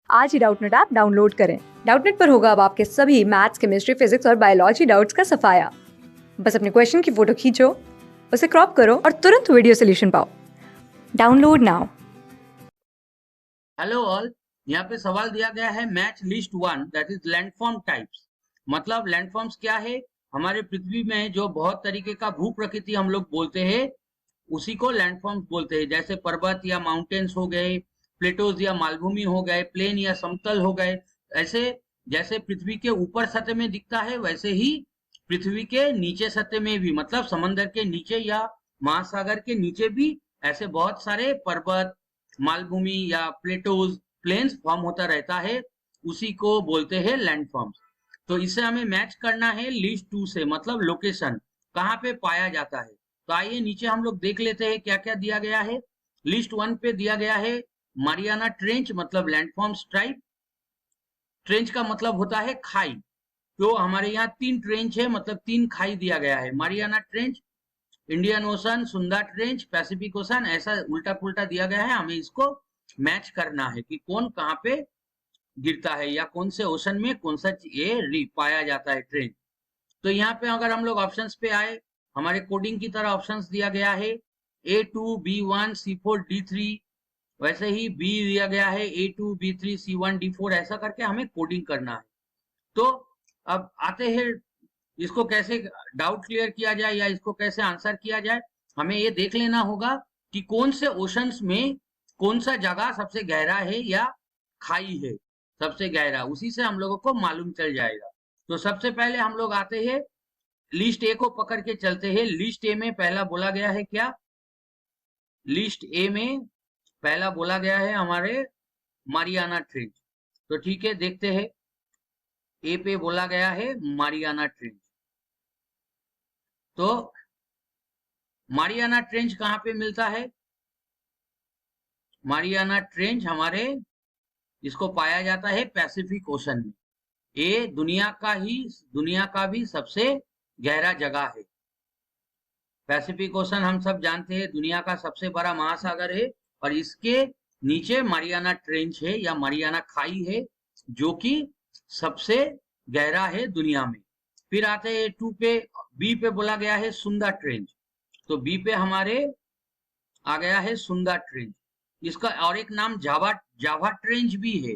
आज ही Doubtnut app download करें। Doubtnut पर होगा अब आपके सभी मैथ्स, केमिस्ट्री, फिजिक्स और बायोलॉजी डाउट्स का सफाया। बस अपने क्वेश्चन की फोटो खींचो, उसे क्रॉप करो और तुरंत वीडियो सोल्यूशन पाओ। Download now. हेलो ऑल, यहाँ पे सवाल दिया गया है match list one that is landform types. मतलब लैंडफॉर्म्स क्या है? हमारे पृथ्वी में जो बहुत तरीके का भू प्रकृति हम लोग बोलते हैं उसी को लैंडफॉर्म्स बोलते हैं। जैसे पर्वत या माउंटेन्स हो गए, प्लेटोज या मालभूमि हो गए, प्लेन या समतल हो गए। ऐसे जैसे पृथ्वी के ऊपर सतह में दिखता है वैसे ही पृथ्वी के नीचे सतह में भी, मतलब समंदर के नीचे या महासागर के नीचे भी ऐसे बहुत सारे पर्वत, मालभूमि या प्लेटोज, प्लेन्स फॉर्म होता रहता है। उसी को बोलते हैं लैंडफॉर्म्स। तो इसे हमें मैच करना है लिस्ट टू से, मतलब लोकेशन कहाँ पे पाया जाता है। तो आइए नीचे हम लोग देख लेते हैं क्या क्या दिया गया है। लिस्ट वन पे दिया गया है मारियाना ट्रेंच, मतलब लैंडफॉर्म्स टाइप। ट्रेंच का मतलब होता है खाई। तो हमारे यहाँ तीन ट्रेंच है, मतलब तीन खाई दिया गया है। Mariana trench, Indian ocean, Sunda trench, Pacific ocean, ऐसा उल्टा पुल्टा दिया गया है। हमें इसको मैच करना है कि कौन कहाँ पे गिरता है या कौन से ओशन में कौन सा ये पाया जाता है ट्रेंच। तो यहाँ पे अगर हम लोग ऑप्शंस पे आए, हमारे कोडिंग की तरह ऑप्शंस दिया गया है A2, B1, C4, D3। वैसे ही बी दिया गया है A2, B3, C1, D4, ऐसा करके हमें कोडिंग करना है। तो अब आते हैं इसको कैसे डाउट क्लियर किया जाए या इसको कैसे आंसर किया जाए। हमें ये देख लेना होगा कि कौन से ओशंस में कौन सा जगह सबसे गहरा है या खाई है सबसे गहरा, उसी से हम लोगों को मालूम चल जाएगा। तो सबसे पहले हम लोग आते हैं लिस्ट ए को पकड़ के चलते हैं। लिस्ट ए में पहला बोला गया है क्या? लिस्ट ए में पहला बोला गया है हमारे मारियाना ट्रेंच। तो ठीक है, देखते हैं। ए पे बोला गया है मारियाना ट्रेंच। तो मारियाना ट्रेंच कहाँ पे मिलता है? मारियाना ट्रेंच हमारे इसको पाया जाता है पैसिफिक ओशन में। ये दुनिया का भी सबसे गहरा जगह है। पैसिफिक ओशन हम सब जानते हैं दुनिया का सबसे बड़ा महासागर है, और इसके नीचे मारियाना ट्रेंच है या मारियाना खाई है, जो कि सबसे गहरा है दुनिया में। फिर आते हैं टू पे, बी पे बोला गया है सुंदा ट्रेंच। तो बी पे हमारे आ गया है सुंदा ट्रेंच। इसका और एक नाम जावा जावा ट्रेंच भी है।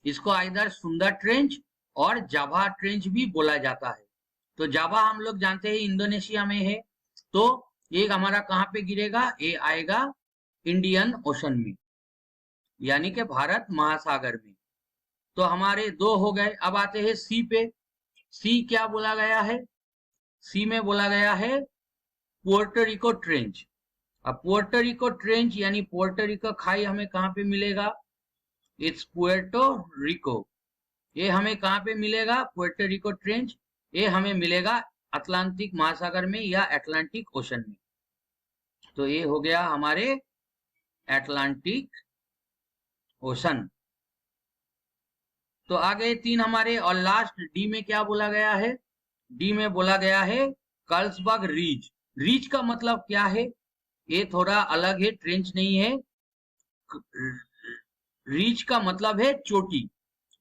इसको आइदर सुंदा ट्रेंच और जावा ट्रेंच भी बोला जाता है। तो जावा हम लोग जानते हैं इंडोनेशिया में है। तो ये हमारा कहाँ पे गिरेगा? ये आएगा इंडियन ओशन में, यानी कि भारत महासागर में। तो हमारे दो हो गए। अब आते हैं सी पे। सी क्या बोला गया है? सी में बोला गया है पोर्टोरिको ट्रेंच। अब पोर्टोरिको ट्रेंच यानी पोर्टोरिको खाई हमें कहाँ पे मिलेगा? इट्स पुएर्टो रिको। ये हमें कहाँ पे मिलेगा? पुएर्टोरिको ट्रेंच ये हमें मिलेगा अटलांटिक महासागर में या अटलांटिक ओशन में। तो ये हो गया हमारे अटलांटिक ओशन। तो आ गए तीन हमारे, और लास्ट डी में क्या बोला गया है? डी में बोला गया है कार्लसबर्ग रीज। रीज का मतलब क्या है? ये थोड़ा अलग है, ट्रेंच नहीं है। रीच का मतलब है चोटी।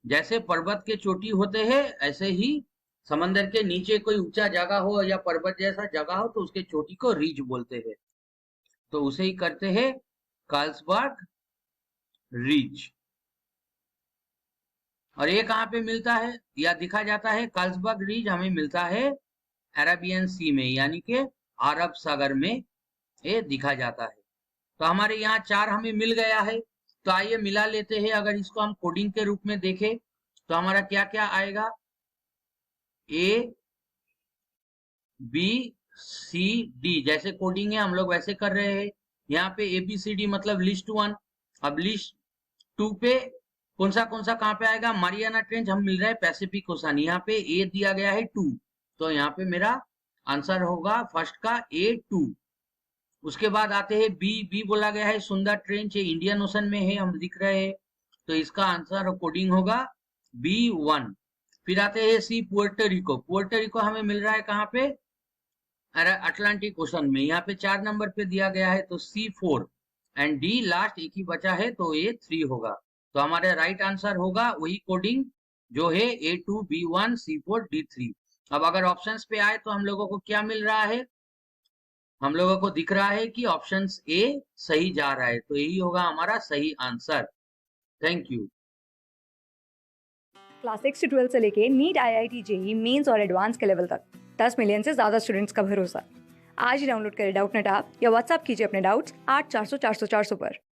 जैसे पर्वत के चोटी होते हैं ऐसे ही समंदर के नीचे कोई ऊंचा जगह हो या पर्वत जैसा जगह हो तो उसके चोटी को रीच बोलते हैं। तो उसे ही करते हैं कार्लसबर्ग रीच। और ये कहाँ पे मिलता है या दिखा जाता है? कार्लसबर्ग रीच हमें मिलता है अरेबियन सी में, यानी कि अरब सागर में ये दिखा जाता है। तो हमारे यहाँ चार हमें मिल गया है। तो आइए मिला लेते हैं। अगर इसको हम कोडिंग के रूप में देखें तो हमारा क्या क्या आएगा? ए बी सी डी, जैसे कोडिंग है हम लोग वैसे कर रहे हैं। यहाँ पे ए बी सी डी मतलब लिस्ट वन। अब लिस्ट टू पे कौन सा कहाँ पे आएगा? मारियाना ट्रेंच हम मिल रहा है पैसिफिक ओशन। यहाँ पे ए दिया गया है टू, तो यहाँ पे मेरा आंसर होगा फर्स्ट का A2। उसके बाद आते हैं बी। बी बोला गया है सुंदर ट्रेंच, ये इंडियन ओशन में है हम दिख रहे हैं, तो इसका आंसर कोडिंग होगा B1। फिर आते हैं सी, पुएर्टो रिको। पुएर्टो रिको हमें मिल रहा है कहाँ पे? अरे अटलांटिक ओशन में। यहाँ पे 4 नंबर पे दिया गया है तो C4। एंड डी लास्ट एक ही बचा है तो ये 3 होगा। तो हमारा राइट आंसर होगा वही कोडिंग जो है A2B1C4D3। अब अगर ऑप्शंस पे आए तो हम लोगों को क्या मिल रहा है? हम लोगों को दिख रहा है कि ऑप्शन ए सही जा रहा है, तो यही होगा हमारा सही आंसर। Thank you. क्लास 6 से 12 से लेके नीट, IIT, जेई मेंस और एडवांस के लेवल तक 10 मिलियन से ज़्यादा स्टूडेंट्स का भरोसा। आज ही डाउनलोड करें डाउटनेट ऐप या व्हाट्सएप कीजिए अपने डाउट्स 8400 400 400 पर।